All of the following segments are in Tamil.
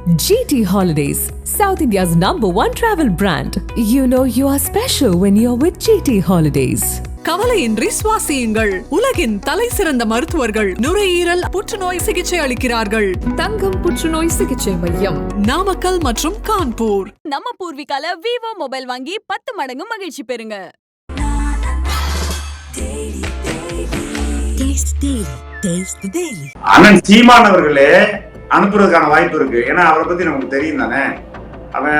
GT Holidays, South India's #1 travel brand. You know you are special when you're with GT Holidays. கவலையின்றி சுவாசியுங்கள். உலகின் தலை சிறந்த மருத்துவர்கள் நுரையீரல் புற்றுநோய் சிகிச்சை அளிக்கிறார்கள். தங்கம் புற்றுநோய் சிகிச்சை மையம், நாமக்கல் மற்றும் கான்பூர். நம்ம பூர்விகால விவோ மொபைல் வாங்கி 10 மடங்கு மகிழ்ச்சி பெறுங்க. அண்ணன் சீமான் அவர்களே அனுப்புறதுக்கான வாய்ப்பு இருக்கு. ஏன்னா அவரை பத்தி நமக்கு தெரியும் தானே. அவன்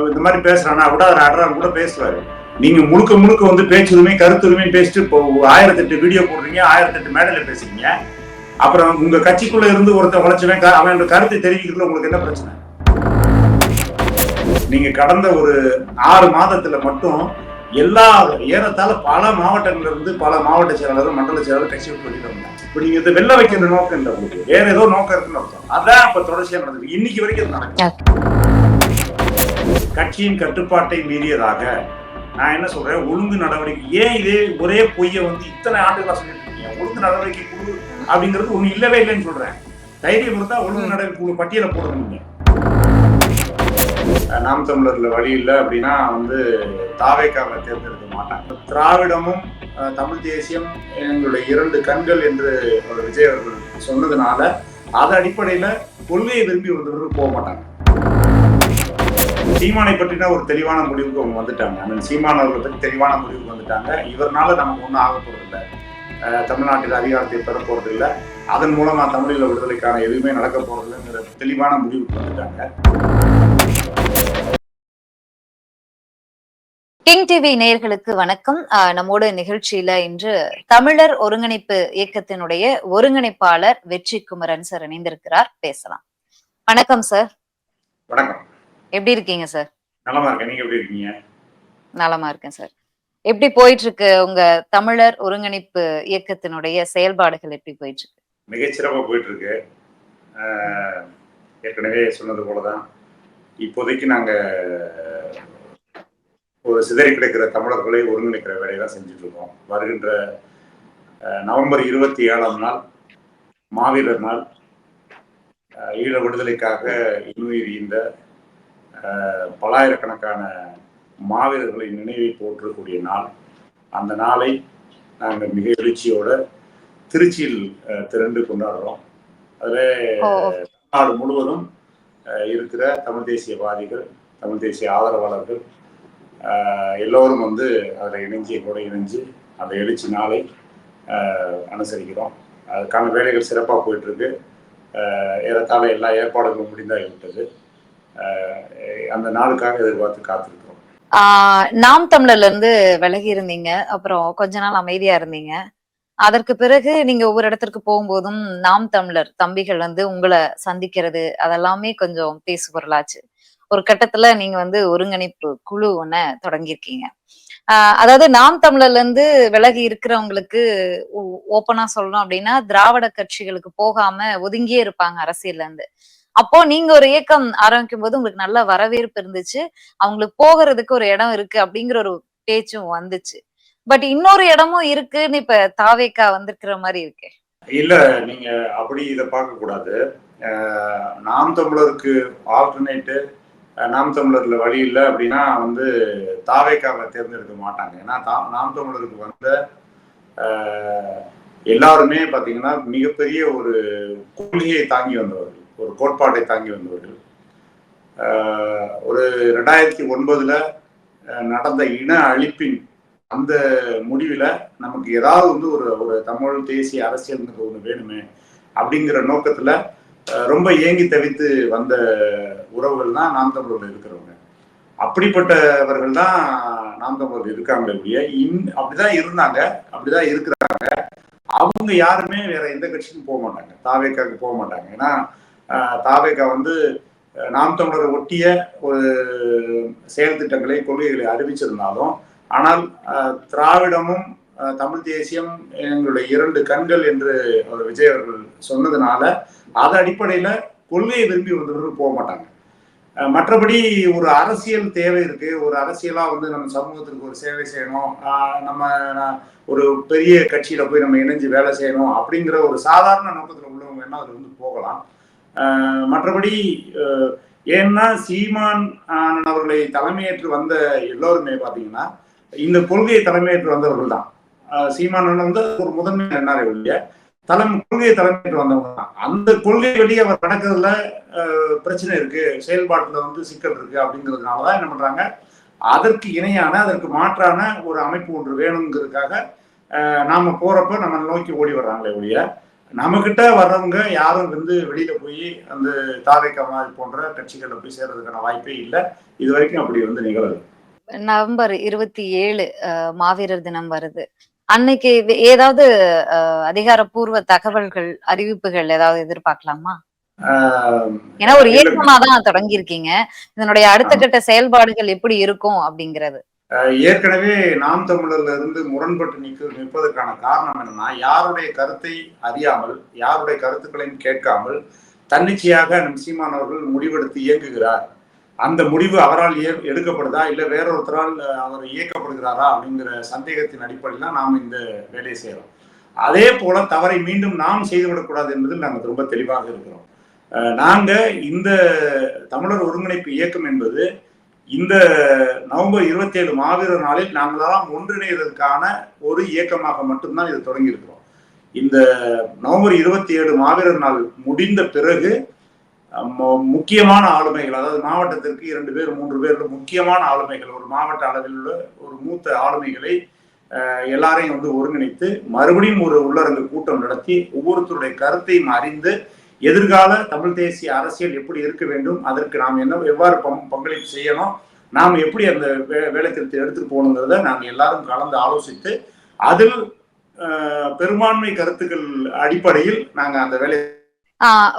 இந்த மாதிரி பேசுறானா கூட அவர் அட்ரான் கூட பேசுவாரு. நீங்க முழுக்க முழுக்க வந்து பேச்சுரிமை கருத்துரிமை பேசிட்டு இப்போ 1008 வீடியோ போடுறீங்க, 1008 மேடையில பேசுறீங்க. அப்புறம் உங்க கட்சிக்குள்ள இருந்து ஒருத்தர் உழைச்சவன் அவன் கருத்தை தெரிவிக்கிறதுல உங்களுக்கு என்ன பிரச்சனை? நீங்க கடந்த ஒரு 6 மாதத்துல மட்டும் ஏறத்தாழ பல மாவட்டங்கள்ல இருந்து பல மாவட்ட செயலாளர் மண்டல செயலாளர் கட்சி விட்டு வெளியில வந்தாங்க. இப்ப நீங்க இதை வெள்ள வைக்கிற நோக்கம் இல்லை, உங்களுக்கு வேற ஏதோ நோக்கம் இருக்குன்னு அர்த்தம். அதான் இப்ப தொடர்ச்சியா நடந்தது, இன்னைக்கு வரைக்கும் நடக்குது. கட்சியின் கட்டுப்பாட்டை மீறியதாக நான் என்ன சொல்றேன், ஒழுங்கு நடவடிக்கை. ஏன் இதே ஒரே பொய்யை வந்து இத்தனை ஆண்டுகளா சொல்லிட்டு இருக்கீங்க? ஒழுங்கு நடவடிக்கை குழு அப்படிங்கிறது ஒண்ணு இல்லவே இல்லைன்னு சொல்றேன். தைரியம் இருந்தா ஒழுங்கு நடவடிக்கை குழு பட்டியலை போடுறீங்க. நாம் தமிழர்ல வழி இல்லை அப்படின்னா வந்து தாவேக்காவை தேர்ந்தெடுக்க மாட்டாங்க. திராவிடமும் தமிழ் தேசியம் எங்களுடைய 2 கண்கள் என்று விஜய் அவர்கள் சொன்னதுனால அது அடிப்படையில கொள்கையை விரும்பி வந்தவர்கள் போக மாட்டாங்க. சீமானை பற்றினா ஒரு தெளிவான முடிவுக்கு அவங்க வந்துட்டாங்க. அந்த சீமான் அவர்களை பற்றி தெளிவான முடிவுக்கு வந்துட்டாங்க. இவர்னால நமக்கு ஒன்றும் ஆக போறது இல்லை, தமிழ்நாட்டில் அதிகாரத்தை பெற போறது இல்லை, அதன் மூலமா தமிழீழ விடுதலைக்கான எதுவுமே நடக்க போறதில்லைங்கிற தெளிவான முடிவுக்கு வந்துட்டாங்க. கிங் டிவி நேயர்களுக்கு வணக்கம். நம்மோட நிகழ்ச்சியில இன்று தமிழர் ஒருங்கிணைப்பு இயக்கத்தினுடைய ஒருங்கிணைப்பாளர் வெற்றி குமரன் சார் இணைந்திருக்கிறார். பேசலாம். வணக்கம் சார். வணக்கம். எப்படி இருக்கீங்க சார்? நலமா இருக்கேன், நீங்க எப்படி இருக்கீங்க? நலமா இருக்கேன் சார். எப்படி போயிட்டு இருக்கு உங்க தமிழர் ஒருங்கிணைப்பு இயக்கத்தினுடைய செயல்பாடுகள்? எப்படி போயிட்டு இருக்கு? மிகச்சிறப்பா போயிட்டு இருக்கு. ஏற்கனவே சொன்னது போலதான் இப்போதைக்கு நாங்க ஒரு சிதறி கிடைக்கிற தமிழர்களை ஒருங்கிணைக்கிற வேலையை தான் செஞ்சுட்டு இருக்கோம். வருகின்ற நவம்பர் 27ஆம் நாள் மாவீரர் நாள், ஈழ விடுதலைக்காக இன்னுயிர் ஈந்த பல்லாயிரக்கணக்கான மாவீரர்களை நினைவை போற்றக்கூடிய நாள். அந்த நாளை நாங்கள் மிக எழுச்சியோட திருச்சியில் திரண்டு கொண்டாடுறோம். அதில் நாடு முழுவதும் இருக்கிற தமிழ் தேசியவாதிகள், தமிழ் தேசிய ஆதரவாளர்கள் எல்லோரும் வந்து அதில் இணைஞ்சு அந்த எழுச்சி நாளை அனுசரிக்கிறோம். அதுக்கான வேலைகள் சிறப்பாக போயிட்டுருக்கு. ஏறத்தாழ எல்லா ஏற்பாடுகளும் முடிந்தாகிவிட்டது. அந்த நாளுக்காக எதிர்பார்த்து காத்திருக்கிறோம். நாம் தமிழர்ல இருந்து விலகி இருந்தீங்க, அப்புறம் கொஞ்ச நாள் அமைதியா இருந்தீங்க. அதற்கு பிறகு நீங்க ஒவ்வொரு இடத்திற்கு போகும்போதும் நாம் தமிழர் தம்பிகள் வந்து உங்களை சந்திக்கிறது அதெல்லாமே கொஞ்சம் பேசு பொருளாச்சு. ஒரு கட்டத்துல நீங்க வந்து ஒருங்கிணைப்பு குழு ஒண்ண தொடங்கியிருக்கீங்க. அதாவது நாம் தமிழர்ல இருந்து விலகி இருக்கிறவங்களுக்கு ஓப்பனா சொல்லணும் அப்படின்னா திராவிட கட்சிகளுக்கு போகாம ஒதுங்கியே இருப்பாங்க அரசியல்ல இருந்து. அப்போ நீங்க ஒரு இயக்கம் ஆரம்பிக்கும் போது உங்களுக்கு நல்ல வரவேற்பு இருந்துச்சு, அவங்களுக்கு போகிறதுக்கு ஒரு இடம் இருக்கு அப்படிங்கிற ஒரு பேச்சும் வந்துச்சு. பட் இன்னொரு இடமும் இருக்குன்னு இப்ப தாவேக்கா வந்திருக்கிற மாதிரி இருக்கு. இல்ல, நீங்க அப்படி இதை பார்க்க கூடாது. நாம் தமிழருக்கு ஆல்டர்னேட்டு நாம் தமிழர்ல வழி இல்லை அப்படின்னா வந்து தாவேக்காவை தேர்ந்தெடுக்க மாட்டாங்க. ஏன்னா நாம் தமிழருக்கு வந்த எல்லாருமே பார்த்தீங்கன்னா மிகப்பெரிய ஒரு கொள்கையை தாங்கி வந்தவர்கள், ஒரு கோட்பாட்டை தாங்கி வந்தவர்கள். ஒரு 2009 நடந்த இன அழிப்பின் அந்த முடிவில் நமக்கு ஏதாவது வந்து ஒரு தமிழ் தேசிய அரசியல் ஒன்று வேணுமே அப்படிங்கிற நோக்கத்தில் ரொம்ப ஏங்கி தவித்து வந்த உறவுகள் தான் நாம் தமிழர்கள் இருக்கிறவங்க. அப்படிப்பட்டவர்கள் தான் நாம் தமிழர்கள் இருக்காங்களே ஒழிய அப்படிதான் இருந்தாங்க, அப்படிதான் இருக்கிறாங்க. அவங்க யாருமே வேற எந்த கட்சிக்கும் போக மாட்டாங்க, தாவேக்காவுக்கு போக மாட்டாங்க. ஏன்னா தாவேக்கா வந்து நாம் தமிழரை ஒட்டிய ஒரு செயல் திட்டங்களை கொள்கைகளை அறிவிச்சிருந்தாலும், ஆனால் திராவிடமும் தமிழ் தேசியம் எங்களுடைய 2 கண்கள் என்று விஜய் அவர்கள் சொன்னதுனால அது அடிப்படையில கொள்கையை விரும்பி வந்தவர்கள் போக மாட்டாங்க. மற்றபடி ஒரு அரசியல் தேவை இருக்கு, ஒரு அரசியலா வந்து நம்ம சமூகத்திற்கு ஒரு சேவை செய்யணும், நம்ம ஒரு பெரிய கட்சியில போய் நம்ம இணைஞ்சு வேலை செய்யணும் அப்படிங்கிற ஒரு சாதாரண நோக்கத்துல உள்ளவங்க என்ன அதுல வந்து போகலாம். மற்றபடி ஏன்னா சீமான் அவர்களை தலைமையேற்று வந்த எல்லோருமே பாத்தீங்கன்னா இந்த கொள்கையை தலைமையேற்று வந்தவர்கள் தான். சீமான் வந்து ஒரு முதன்மை என்னாரே ஒழிய கொள்கையை தலைமையேற்று வந்தவங்க தான். அந்த கொள்கை வெளியே அவர் நடக்கிறதுல பிரச்சனை இருக்கு, செயல்பாட்டுல வந்து சிக்கல் இருக்கு அப்படிங்கிறதுனாலதான் என்ன பண்றாங்க, அதற்கு இணையான அதற்கு மாற்றான ஒரு அமைப்பு ஒன்று வேணுங்கிறதுக்காக நாம போறப்ப நம்ம நோக்கி ஓடி வர்றாங்களே ஒழிய நம்ம கிட்ட வர்றவங்க யாரும் வந்து வெளியில போய் அந்த தாவேகா போன்ற கட்சிகளை போய் சேர்றதுக்கான வாய்ப்பே இல்லை. இது வரைக்கும் அப்படி வந்து நிகழது. நவம்பர் 27 மாவீரர் தினம் வருது. அன்னைக்கு ஏதாவது அதிகாரப்பூர்வ தகவல்கள், அறிவிப்புகள் ஏதாவது எதிர்பார்க்கலாமா? ஏன்னா ஒரு இயக்கமா தான் தொடங்கி இருக்கீங்க, இதனுடைய அடுத்த கட்ட செயல்பாடுகள் எப்படி இருக்கும் அப்படிங்கிறது. ஏற்கனவே நாம் தமிழர்ல இருந்து முரண்பட்டு நிற்பதற்கான காரணம் என்னன்னா, யாருடைய கருத்தை அறியாமல், யாருடைய கருத்துக்களையும் கேட்காமல் தன்னிச்சையாக சீமான் அவர்கள் முடிவெடுத்து இயங்குகிறார். அந்த முடிவு அவரால் எடுக்கப்படுதா இல்ல வேறொருத்தரால் அவர் இயக்கப்படுகிறாரா அப்படிங்கிற சந்தேகத்தின் அடிப்படையில் தான் நாம் இந்த வேலையை செய்யறோம். அதே போல தவறை மீண்டும் நாம் செய்துவிடக்கூடாது என்பதில் நாங்கள் ரொம்ப தெளிவாக இருக்கிறோம். நாங்க இந்த தமிழர் ஒருங்கிணைப்பு இயக்கம் என்பது இந்த நவம்பர் 27 மாவீரர் நாளில் நாங்களெல்லாம் ஒன்றிணைவதற்கான ஒரு இயக்கமாக மட்டும்தான் இது தொடங்கி இருக்கிறோம். இந்த நவம்பர் 27 மாவீரர் நாள் முடிந்த பிறகு முக்கியமான ஆளுமைகள், அதாவது மாவட்டத்திற்கு 2 பேர் 3 பேர் முக்கியமான ஆளுமைகள், ஒரு மாவட்ட அளவில் உள்ள ஒரு மூத்த ஆளுமைகளை எல்லாரையும் வந்து ஒருங்கிணைத்து மறுபடியும் ஒரு உள்ளரங்கு கூட்டம் நடத்தி ஒவ்வொருத்தருடைய கருத்தையும் அறிந்து எதிர்கால தமிழ் தேசிய அரசியல் எப்படி இருக்க வேண்டும், அதற்கு நாம் எவ்வாறு பங்களிப்பு செய்யணும், நாம் எப்படி அந்த வேலை திட்டத்தை எடுத்துட்டு போகணுங்கிறத நாங்கள் எல்லாரும் கலந்து ஆலோசித்து அதில் பெரும்பான்மை கருத்துக்கள் அடிப்படையில் நாங்கள் அந்த வேலை.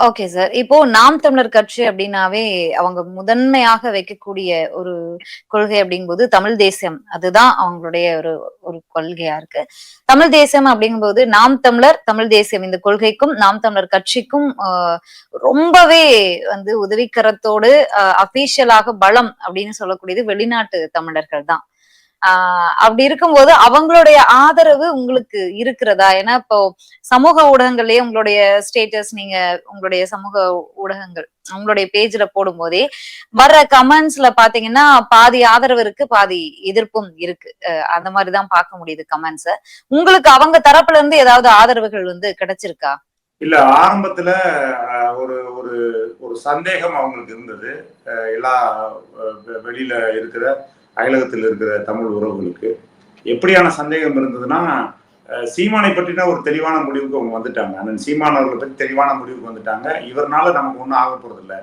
Okay sir. இப்போ நாம் தமிழர் கட்சி அப்படின்னாவே அவங்க முதன்மையாக வைக்கக்கூடிய ஒரு கொள்கை அப்படிங்கும்போது தமிழ் தேசியம், அதுதான் அவங்களுடைய ஒரு ஒரு கொள்கையா இருக்கு. தமிழ் தேசியம் அப்படிங்கும்போது நாம் தமிழர், தமிழ் தேசியம், இந்த கொள்கைக்கும் நாம் தமிழர் கட்சிக்கும் ரொம்பவே வந்து உதவிக்கரத்தோடு அபிஷியலாக பலம் அப்படின்னு சொல்லக்கூடியது வெளிநாட்டு தமிழர்கள் தான். அப்படி இருக்கும்போது அவங்களுடைய ஆதரவு உங்களுக்கு இருக்கிறதா? ஏன்னா இப்போ சமூக ஊடகங்கள்லயே உங்களுடைய ஸ்டேட்டஸ், நீங்க உங்களுடைய சமூக ஊடகங்கள் உங்களுடைய பேஜ்ல போடும் போதே வர்ற கமெண்ட்ஸ்ல பாத்தீங்கன்னா பாதி ஆதரவு இருக்கு, பாதி எதிர்ப்பும் இருக்கு. அந்த மாதிரிதான் பார்க்க முடியுது கமெண்ட்ஸ. உங்களுக்கு அவங்க தரப்புல இருந்து ஏதாவது ஆதரவுகள் வந்து கிடைச்சிருக்கா? இல்ல, ஆரம்பத்துல ஒரு ஒரு ஒரு சந்தேகம் அவங்களுக்கு இருந்தது. எல்லா வெளியில இருக்கிற அயலகத்தில் இருக்கிற தமிழ் உறவுகளுக்கு எப்படியான சந்தேகம் இருந்ததுன்னா, சீமானை பற்றின ஒரு தெளிவான முடிவுக்கு அவங்க வந்துட்டாங்க. அண்ணன் சீமான் அவர்களை பற்றி தெளிவான முடிவுக்கு வந்துட்டாங்க. இவர்னால நமக்கு ஒன்றும் ஆக போறது இல்லை,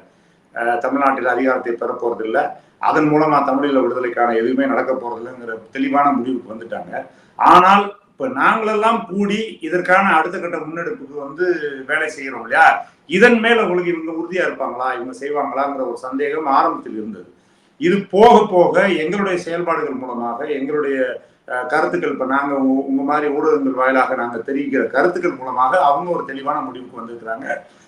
தமிழ்நாட்டில் அதிகாரத்தை பெற போறது இல்லை, அதன் மூலமா தமிழீழ விடுதலைக்கான எதுவுமே நடக்க போறது இல்லைங்கிற தெளிவான முடிவுக்கு வந்துட்டாங்க. ஆனால் இப்ப நாங்களெல்லாம் கூடி இதற்கான அடுத்த கட்ட முன்னெடுப்புக்கு வந்து வேலை செய்யறோம் இல்லையா, இதன் மேல உங்களுக்கு இவங்க உறுதியா இருப்பாங்களா, இவங்க செய்வாங்களாங்கிற ஒரு சந்தேகம் ஆரம்பத்தில் இருந்தது. இது போக போக எங்களுடைய செயல்பாடுகள் மூலமாக எங்களுடைய கருத்துக்கள், இப்ப நாங்க உங்க மாதிரி ஊடகங்கள் வாயிலாக நாங்க தெரிவிக்கிற கருத்துக்கள் மூலமாக அவங்க ஒரு தெளிவான முடிவுக்கு வந்திருக்கிறாங்க.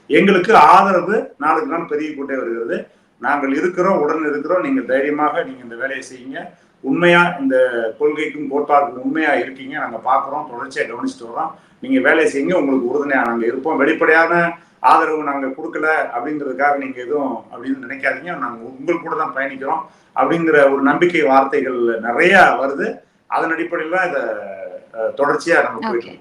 எங்களுக்கு ஆதரவு நாளுக்கு நாள் பெருகி கொண்டே வருகிறது. நாங்கள் இருக்கிறோம், உடன் இருக்கிறோம், நீங்க தைரியமாக நீங்க இந்த வேலையை செய்யுங்க, உண்மையா இந்த கொள்கைக்கும் கோட்பாடுக்கும் உண்மையா இருக்கீங்க, நாங்க பாக்குறோம், தொடர்ச்சியா கவனிச்சுட்டு வரோம், நீங்க வேலையை செய்யுங்க, உங்களுக்கு உறுதுணையா நாங்க இருப்போம், வெளிப்படையான ஆதரவு நாங்க கொடுக்கல அப்படிங்கிறதுக்காக நீங்க எதுவும் அப்படின்னு நினைக்காதீங்க, நாங்க உங்களுக்கு கூட தான் பயணிக்கிறோம் அப்படிங்கிற ஒரு நம்பிக்கை வார்த்தைகள் நிறைய வருது. அதன் அடிப்படையில் தான் இதை தொடர்ச்சியா நம்ம போயிட்டு.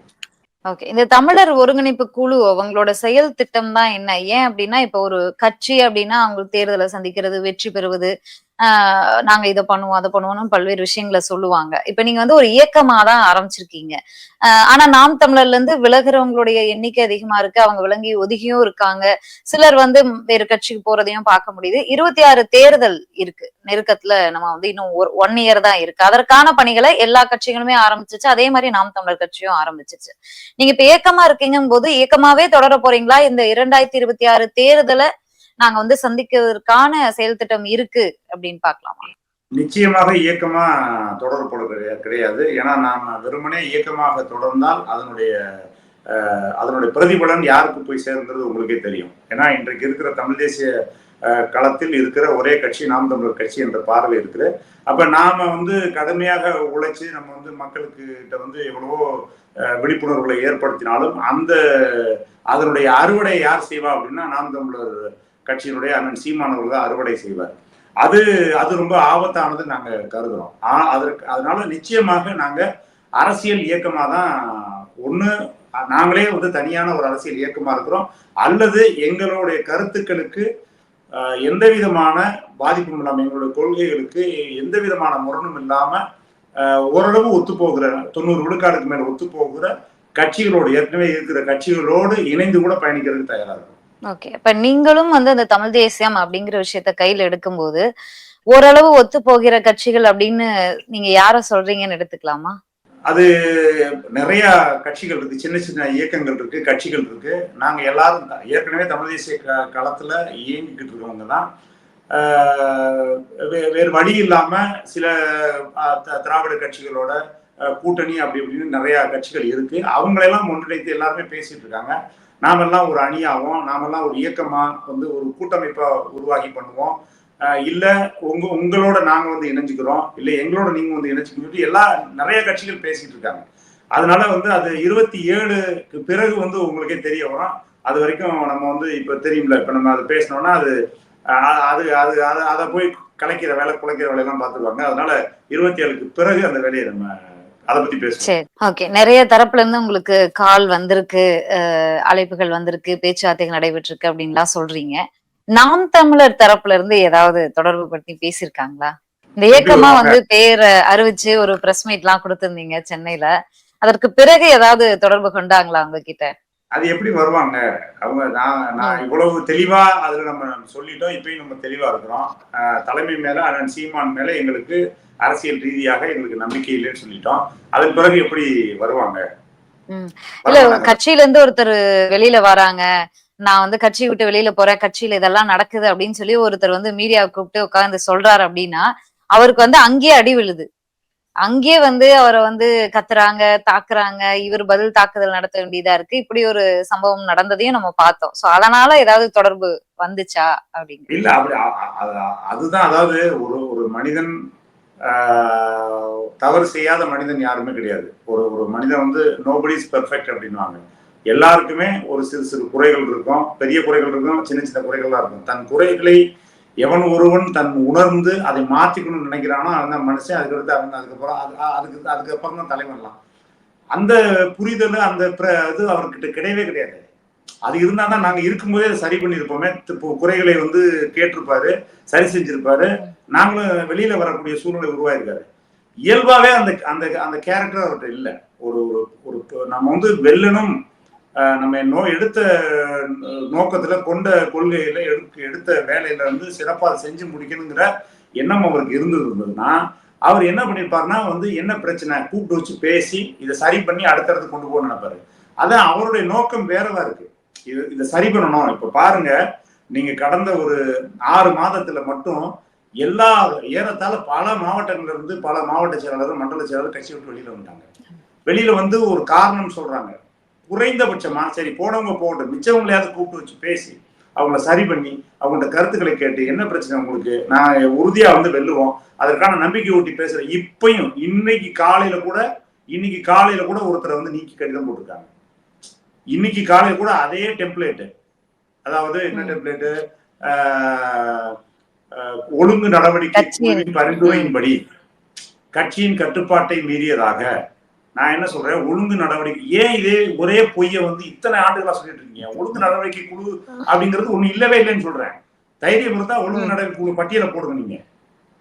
ஓகே, இந்த தமிழர் ஒருங்கிணைப்பு குழு அவங்களோட செயல் திட்டம் தான் என்ன? ஏன் அப்படின்னா இப்ப ஒரு கட்சி அப்படின்னா அவங்களுக்கு தேர்தலை சந்திக்கிறது, வெற்றி பெறுவது, நாங்க இதை பண்ணுவோம் அதை பண்ணுவோம்னு பல்வேறு விஷயங்களை சொல்லுவாங்க. இப்ப நீங்க வந்து ஒரு இயக்கமா தான் ஆரம்பிச்சிருக்கீங்க. ஆனா நாம் தமிழர்ல இருந்து விலகுறவங்களுடைய எண்ணிக்கை அதிகமா இருக்கு, அவங்க விலகி ஒதுகியும் இருக்காங்க, சிலர் வந்து வேறு கட்சிக்கு போறதையும் பார்க்க முடியுது. 26 தேர்தல் இருக்கு நெருக்கத்துல, நம்ம வந்து இன்னும் 1 இயர் தான் இருக்கு. அதற்கான பணிகளை எல்லா கட்சிகளுமே ஆரம்பிச்சிச்சு, அதே மாதிரி நாம் தமிழர் கட்சியும் ஆரம்பிச்சிச்சு. நீங்க இப்ப இயக்கமா இருக்கீங்கும் போது இயக்கமாவே தொடர போறீங்களா? இந்த 2026 தேர்தலை நாங்க வந்து சந்திக்கிறதுக்கான செயல் திட்டம் இருக்கு அப்படின்னு பாக்கலாமா? நிச்சயமாக இயக்கமா தொடரப்பட கிடையாது. ஏன்னா நாம வெறுமனே இயக்கமாக தொடர்ந்தால் அதனுடைய பிரதிபலன் யாருக்கு போய் சேர்ந்தது உங்களுக்கே தெரியும். ஏன்னா இன்றைக்கு இருக்கிற தமிழ் தேசிய களத்தில் இருக்கிற ஒரே கட்சி நாம் தமிழர் கட்சி என்ற பார்வை இருக்குது. அப்ப நாம வந்து கடுமையாக உழைச்சு நம்ம வந்து மக்களுக்கு கிட்ட வந்து எவ்வளவோ விழிப்புணர்வுகளை ஏற்படுத்தினாலும் அதனுடைய அறுவடை யார் செய்வா அப்படின்னா நாம் தமிழர் கட்சியினுடைய அண்ணன் சீமான் அவர்கள் தான் அறுவடை செய்வார். அது அது ரொம்ப ஆபத்தானது நாங்க கருதுறோம். அதனால நிச்சயமாக நாங்க அரசியல் இயக்கமா தான் ஒண்ணு நாங்களே வந்து தனியான ஒரு அரசியல் இயக்கமா இருக்கிறோம், அல்லது எங்களுடைய கருத்துக்களுக்கு எந்த விதமான பாதிப்பும் இல்லாம, எங்களுடைய கொள்கைகளுக்கு எந்த விதமான முரணும் இல்லாம ஓரளவு ஒத்துப்போகிற 90 விழுக்காடுக்கு மேல ஒத்துப்போகிற கட்சிகளோடு, ஏற்கனவே இருக்கிற கட்சிகளோடு இணைந்து கூட பயணிக்கிறதுக்கு தயாரா இருக்கும். ஓகே. அப்ப நீங்களும் வந்து அந்த தமிழ் தேசியம் அப்படிங்கிற விஷயத்த கையில எடுக்கும்போது ஓரளவு ஒத்து போகிற கட்சிகள் அப்படின்னு நீங்க யார சொல்றீங்கன்னு எடுத்துக்கலாமா? அது நிறைய கட்சிகள் இருக்கு, சின்ன சின்ன இயக்கங்கள் இருக்கு, கட்சிகள் இருக்கு. நாங்க எல்லாரும் ஏற்கனவே தமிழ் தேசிய களத்துல இயங்கிக்கிட்டு இருக்கவங்க தான். வேறு வழி இல்லாம சில திராவிட கட்சிகளோட கூட்டணி அப்படி இப்படின்னு நிறைய கட்சிகள் இருக்கு. அவங்களெல்லாம் ஒன்றிணைத்து எல்லாருமே பேசிட்டு இருக்காங்க. நாமெல்லாம் ஒரு அணியாகவும், நாமெல்லாம் ஒரு இயக்கமா வந்து ஒரு கூட்டமைப்பா உருவாக்கி பண்ணுவோம், இல்ல உங்களோட நாங்க வந்து இணைஞ்சுக்கிறோம், இல்ல எங்களோட நீங்க வந்து இணைச்சுக்கிட்டு எல்லாம் நிறைய கட்சிகள் பேசிட்டு இருக்காங்க. அதனால வந்து அது 27க்கு பிறகு வந்து உங்களுக்கே தெரிய வரும். அது வரைக்கும் நம்ம வந்து இப்ப தெரியும்ல, இப்ப நம்ம அதை பேசினோம்னா அது அது அது அதை போய் குலைக்கிற வேலையெல்லாம் பார்த்துருவாங்க. அதனால 27க்கு பிறகு அந்த வேலையை நம்ம அதை பத்தி பேசுவோம். சரி, ஓகே. நிறைய தரப்புல இருந்து உங்களுக்கு கால் வந்திருக்கு, அழைப்புகள் வந்திருக்கு, பேச்சுவார்த்தைகள் நடைபெற்று இருக்கு அப்படின்லாம் சொல்றீங்க. நாம் தமிழர் தரப்புல இருந்து ஏதாவது தொடர்பு பத்தி பேசியிருக்காங்களா? இந்த இயக்கமா வந்து பேரை அறிவிச்சு ஒரு பிரஸ் மீட் எல்லாம் கொடுத்திருந்தீங்க சென்னையில. அதற்கு பிறகு ஏதாவது தொடர்பு கொண்டாங்களா உங்ககிட்ட? அது எப்படி வருவாங்க அவங்க? நான் இவ்வளவு தெளிவா அதுல நம்ம சொல்லிட்டோம். இப்பயும் நம்ம தெளிவா இருக்கிறோம். தலைமை மேல அண்ணன் சீமான் மேல எங்களுக்கு அரசியல் ரீதியாக எங்களுக்கு நம்பிக்கை இல்லைன்னு சொல்லிட்டோம். அதன் பிறகு எப்படி வருவாங்க? இல்ல, கட்சியில இருந்து ஒருத்தர் வெளியில வராங்க, நான் வந்து கட்சி விட்டு வெளியில போறேன், கட்சியில இதெல்லாம் நடக்குது அப்படின்னு சொல்லி ஒருத்தர் வந்து மீடியாவை கூப்பிட்டு உட்கார்ந்து சொல்றாரு அப்படின்னா அவருக்கு வந்து அங்கேயே அடி விழுது. அங்கேயே வந்து அவரை வந்து கத்துறாங்க, தாக்குறாங்க, இவர் பதில் தாக்குதல் நடத்த வேண்டியதா இருக்கு. இப்படி ஒரு சம்பவம் நடந்ததையும் நம்ம பார்த்தோம். சோ அதனால ஏதாவது தொடர்பு வந்துச்சா அப்படிங்க? இல்ல, அப்படி அதுதான். அதாவது ஒரு மனிதன் தவறு செய்யாத மனிதன் யாருமே கிடையாது. ஒரு மனிதன் வந்து நோபடி இஸ் பெர்ஃபெக்ட் அப்படின்வாங்க. எல்லாருக்குமே ஒரு சிறு சிறு குறைகள் இருக்கும், பெரிய குறைகள் இருக்கும், சின்ன சின்ன குறைகள்லாம் இருக்கும். தன் குறைகளை எவன் ஒருவன் தன் உணர்ந்து அதை மாற்றிக்கணும்னு நினைக்கிறானோ அந்த மனுஷன் அதுக்கடுத்து அதுக்கப்புறம் தான் தலைவன்லாம். அந்த புரிதல் அந்த இது அவர்கிட்ட கிடையவே கிடையாது. அது இருந்தா தான் நாங்க இருக்கும்போதே அதை சரி பண்ணியிருப்போமே. குறைகளை வந்து கேட்டிருப்பாரு, சரி செஞ்சிருப்பாரு, நாங்களும் வெளியில வரக்கூடிய சூழ்நிலை உருவாயிருக்காரு. இயல்பாவே அந்த அந்த அந்த கேரக்டர் அவர்கிட்ட இல்லை. ஒரு ஒரு நம்ம வந்து வெல்லணும், நம்ம எடுத்த நோக்கத்துல கொண்ட கொள்கையில எடுத்த வேலையில வந்து சிறப்பா செஞ்சு முடிக்கணுங்கிற எண்ணம் அவருக்கு இருந்ததுன்னா அவர் என்ன பண்ணிருப்பாருன்னா வந்து என்ன பிரச்சனை கூப்பிட்டு வச்சு பேசி இதை சரி பண்ணி அடுத்தடுத்து கொண்டு போக நினைப்பாரு. அதான் அவருடைய நோக்கம் வேறதா இருக்கு. இதை சரி பண்ணணும். இப்ப பாருங்க, நீங்க கடந்த ஒரு 6 மாதத்துல மட்டும் ஏறத்தாழ பல மாவட்டங்கள்ல இருந்து பல மாவட்ட செயலாளர், மண்டல செயலாளர் கட்சி விட்டு வெளியில வந்துட்டாங்க. வெளியில வந்து ஒரு காரணம் சொல்றாங்க, குறைந்தபட்சமா சரி போனவங்க போகட்டும், மிச்சவங்களையாவது கூப்பிட்டு வச்சு பேசி அவங்கள சரி பண்ணி அவங்களோட கருத்துக்களை கேட்டு என்ன பிரச்சனை உங்களுக்கு, நான் உறுதியா வந்து வெல்லுவோம், அதற்கான நம்பிக்கை ஊட்டி பேசுறேன். இப்பயும் இன்னைக்கு காலையில கூட ஒருத்தரை வந்து நீக்கி கடிதம் போட்டிருக்காங்க. இன்னைக்கு காலையில கூட அதே டெம்ப்ளேட்டு, அதாவது என்ன டெம்ப்ளேட்டு, ஒழுங்கு நடவடிக்கை பரிந்துரையின்படி கட்சியின் கட்டுப்பாட்டை மீறியதாக. நான் என்ன சொல்றேன், ஒழுங்கு நடவடிக்கை. ஏன் இதே ஒரே பொய்யை வந்து இத்தனை ஆண்டுகளா சொல்லிட்டு இருக்கீங்க? ஒழுங்கு நடவடிக்கை குழு அப்படிங்கிறது ஒண்ணு இல்லவே இல்லைன்னு சொல்றேன். தைரியம் இருந்தா ஒழுங்கு நடவடிக்கை குழு பட்டியலை போடுங்க. நீங்க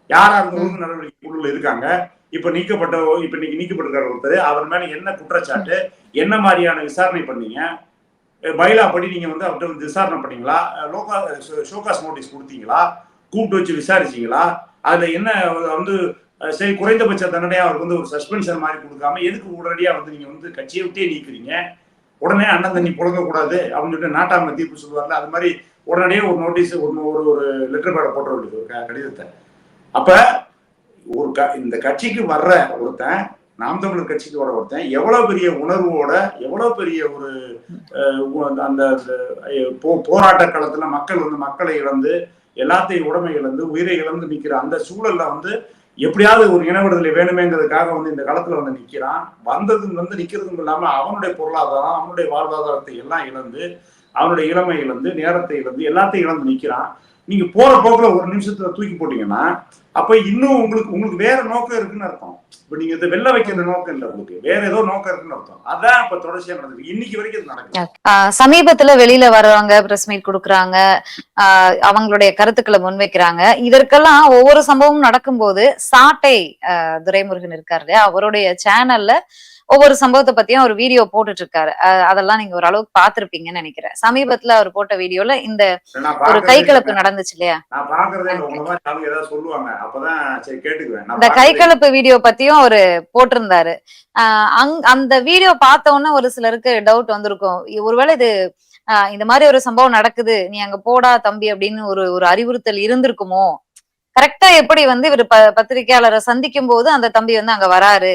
யாரா இருந்த ஒழுங்கு நடவடிக்கை குழுல இருக்காங்க? இப்ப இன்னைக்கு நீக்கப்பட்டிருக்காரு ஒருத்தர், அவர் மேல என்ன குற்றச்சாட்டு, என்ன மாதிரியான விசாரணை பண்ணீங்க, பைலா படி நீங்க வந்து அவர்கிட்ட வந்து விசாரணை பண்ணீங்களா, ஷோகாஸ் நோட்டீஸ் கொடுத்தீங்களா, கூப்பிட்டு வச்சு விசாரிச்சீங்களா, அதுல என்ன வந்து சரி குறைந்தபட்ச தண்டனையா அவருக்கு வந்து ஒரு சஸ்பென்ஷன் மாதிரி கொடுக்காம எதுக்கு உடனடியா வந்து நீங்க வந்து கட்சியை விட்டே நீக்கிறீங்க? உடனே அண்ணன் தண்ணி புழங்க கூடாது அப்படின்னு சொல்லிட்டு நாட்டாம தீர்ப்பு சொல்லுவார்ல, அது மாதிரி உடனடியே ஒரு நோட்டீஸ் ஒரு லெட்டர் பேட போட்ட வேண்டியது ஒரு கடிதத்தை. அப்ப இந்த கட்சிக்கு வர்ற ஒருத்தன், நாம் தமிழர் கட்சிக்கு வர ஒருத்தன் எவ்வளவு பெரிய உணர்வோட, எவ்வளவு பெரிய ஒரு அந்த போராட்ட களத்துல மக்கள் வந்து மக்களை இழந்து எல்லாத்தையும் உடைமை இழந்து உயிரை இழந்து நிக்கிற அந்த சூழல்ல வந்து எப்படியாவது ஒரு இன விடுதலை வேணுமேங்கிறதுக்காக வந்து இந்த களத்துல வந்து நிக்கிறான். நிக்கிறதும் இல்லாம அவனுடைய பொருளாதாரம், அவனுடைய வாழ்வாதாரத்தை எல்லாம் இழந்து அவனுடைய இளமை இழந்து, நேரத்தை இழந்து, எல்லாத்தையும் இழந்து நிக்கிறான். நீங்க போற போக்குல ஒரு நிமிஷத்துல தூக்கி போட்டீங்கன்னா அப்ப இன்னும் உங்களுக்கு வேற நோக்கம் இருக்குன்னு அர்த்தம். இப்ப நீங்க இதை வெள்ள வைக்கிற நோக்கம் இல்லை, உங்களுக்கு வேற ஏதோ நோக்கம் இருக்குன்னு அர்த்தம். அதான் இப்ப தொடர்ச்சியா நடந்தது, இன்னைக்கு வரைக்கும் இது நடக்குது. சமீபத்துல வெளியில வர்றவங்க பிரஸ் மீட் கொடுக்குறாங்க, அவங்களுடைய கருத்துக்களை முன்வைக்கிறாங்க. இதற்கெல்லாம் ஒவ்வொரு சம்பவமும் நடக்கும்போது சாட்டை துரைமுருகன் இருக்காரு இல்லையா, அவருடைய சேனல்ல ஒவ்வொரு சம்பவத்தை பத்தியும் ஒரு வீடியோ போட்டுட்டு இருக்காரு. அதெல்லாம் நீங்க ஓரளவுக்கு பாத்திருப்பீங்கன்னு நினைக்கிறேன். சமீபத்துல அவர் போட்ட வீடியோல இந்த ஒரு கைகலப்பு நடந்துச்சு இல்லையா, இந்த கைகலப்பு வீடியோ பத்தியும் அவரு போட்டிருந்தாரு. அந்த வீடியோ பார்த்த உடனே ஒரு சிலருக்கு டவுட் வந்திருக்கும், ஒருவேளை இது இந்த மாதிரி ஒரு சம்பவம் நடக்குது, நீ அங்க போடா தம்பி அப்படின்னு ஒரு அறிவுறுத்தல் இருந்திருக்குமோ. கரெக்டா எப்படி இவர் பத்திரிகையாளரை சந்திக்கும் போது அந்த தம்பி அங்க வராரு,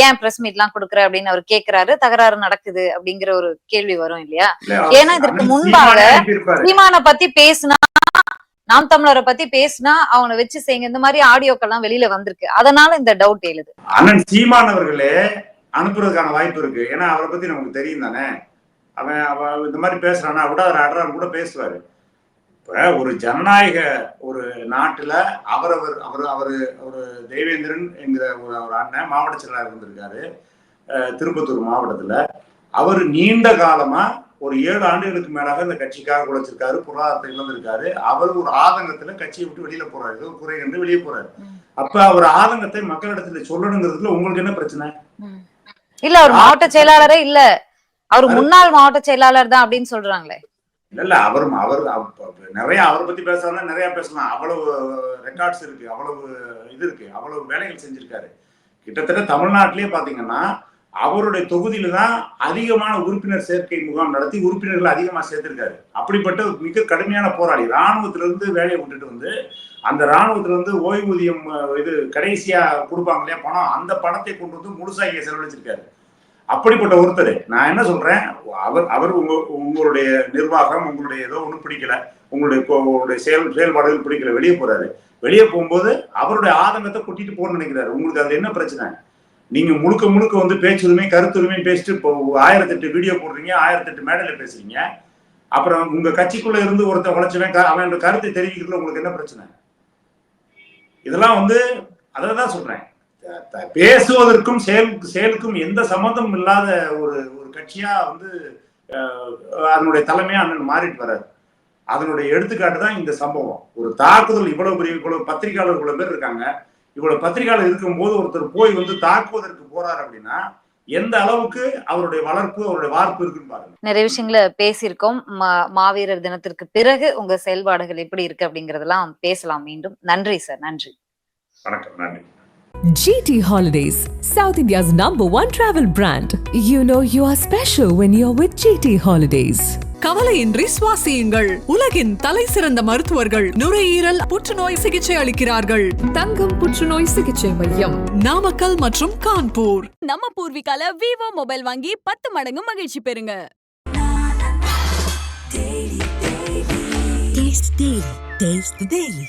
ஏன் பிரஸ் மீட் எல்லாம் கொடுக்குற அப்படின்னு அவர் கேக்குறாரு, தகராறு நடக்குது அப்படிங்கிற ஒரு கேள்வி வரும் இல்லையா. ஏன்னா இதற்கு முன்பாக சீமானை பத்தி பேசினா, நாம் தமிழரை பத்தி பேசினா அவனை வச்சு செய்யுங்க, இந்த மாதிரி ஆடியோக்கெல்லாம் வெளியில வந்திருக்கு. அதனால இந்த டவுட் எழுது. அண்ணன் சீமான் அவர்களே அனுப்புறதுக்கான வாய்ப்பு இருக்கு. ஏன்னா அவரை பத்தி நமக்கு தெரியும் தானே, அவன் இந்த மாதிரி பேசுறானா விட அவர் அடரான்னு கூட பேசுவாரு. இப்ப ஒரு ஜனநாயக ஒரு நாட்டுல அவரு தேவேந்திரன் என்கிற ஒரு அண்ணன் மாவட்ட செயலாளர் இருந்திருக்காரு திருப்பத்தூர் மாவட்டத்துல. அவர் நீண்ட காலமா ஒரு 7 ஆண்டுகளுக்கு மேலாக இந்த கட்சிக்காக உழைச்சிருக்காரு, பொருளாதாரத்தை இழந்திருக்காரு. அவர் ஒரு ஆதங்கத்துல கட்சியை விட்டு வெளியில போறாரு, ஏதோ குறை கண்டு வெளியே போறாரு. அப்ப அவர் ஆதங்கத்தை மக்களிடத்துல சொல்லணுங்கிறதுல உங்களுக்கு என்ன பிரச்சனை? இல்ல அவர் மாவட்ட செயலாளரே இல்ல, அவர் முன்னாள் மாவட்ட செயலாளர் தான் அப்படின்னு சொல்றாங்களே. இல்ல அவர் நிறைய அவரை பத்தி பேசுறாங்க, நிறைய பேசலாம். அவ்வளவு ரெக்கார்ட்ஸ் இருக்கு, அவ்வளவு இது இருக்கு, அவ்வளவு வேலைகள் செஞ்சிருக்காரு. கிட்டத்தட்ட தமிழ்நாட்டிலேயே பாத்தீங்கன்னா அவருடைய தொகுதியில தான் அதிகமான உறுப்பினர் சேர்க்கை முகாம் நடத்தி உறுப்பினர்கள் அதிகமா சேர்த்திருக்காரு. அப்படிப்பட்ட மிக கடுமையான போராளி. இராணுவத்திலிருந்து வேலையை விட்டுட்டு அந்த இராணுவத்துல ஓய்வூதியம் இது கடைசியா கொடுப்பாங்க இல்லையா பணம், அந்த பணத்தை கொண்டு முழுசா இங்க செலவழிச்சிருக்காரு. அப்படிப்பட்ட ஒருத்தர். நான் என்ன சொல்றேன், அவர் உங்களுடைய நிர்வாகம் உங்களுடைய ஏதோ ஒண்ணு பிடிக்கல, உங்களுடைய செயல்பாடுகள் பிடிக்கல, வெளியே போறாரு. வெளியே போகும்போது அவருடைய ஆதங்கத்தை கூட்டிட்டு போன்னு நினைக்கிறாரு. உங்களுக்கு அதுல என்ன பிரச்சனை? நீங்க முழுக்க பேச்சுரிமை கருத்துரிமை பேசிட்டு இப்போ 1008 வீடியோ போடுறீங்க, 1008 மேடையில பேசுறீங்க. அப்புறம் உங்க கட்சிக்குள்ள இருந்து ஒருத்தர் உழைச்சவன் அவனோட கருத்தை தெரிவிக்கிறதுல உங்களுக்கு என்ன பிரச்சனை? இதெல்லாம் அதான் சொல்றேன், பேசுவதற்கும் செயலுக்கும் எந்த சம்மந்தமும் இல்லாத ஒரு கட்சியா அதனுடைய தலைமையா அண்ணன் மாறிட்டு வர்றாரு. அதனுடைய எடுத்துக்காட்டு தான் இந்த சம்பவம். ஒரு தாக்குதல், இவ்வளவு பத்திரிகையாளர் இவ்வளவு பேர் இருக்காங்க, இவ்வளவு பத்திரிகையாளர் இருக்கும்போது ஒருத்தர் போய் தாக்குவதற்கு போறாரு அப்படின்னா எந்த அளவுக்கு அவருடைய வளர்ப்பு அவருடைய வார்ப்பு இருக்குன்னு பாருங்க. நிறைய விஷயங்களை பேசியிருக்கோம். மாவீரர் தினத்திற்கு பிறகு உங்க செயல்பாடுகள் எப்படி இருக்கு அப்படிங்கறதெல்லாம் பேசலாம் மீண்டும். நன்றி சார். நன்றி. வணக்கம். நன்றி. GT Holidays, South India's #1 travel brand. You know you are special when you're with GT Holidays. கவலையின்றி சுவாசியுங்கள். உலகின் தலை சிறந்த மருத்துவர்கள் நுரையீரல் புற்றுநோய் சிகிச்சை அளிக்கிறார்கள். தங்கம் புற்றுநோய் சிகிச்சை மையம், நாமக்கல் மற்றும் கான்பூர். நம்ம பூர்விகால விவோ மொபைல் வாங்கி 10 மடங்கு மகிழ்ச்சி பெறுங்க. Taste the Daily.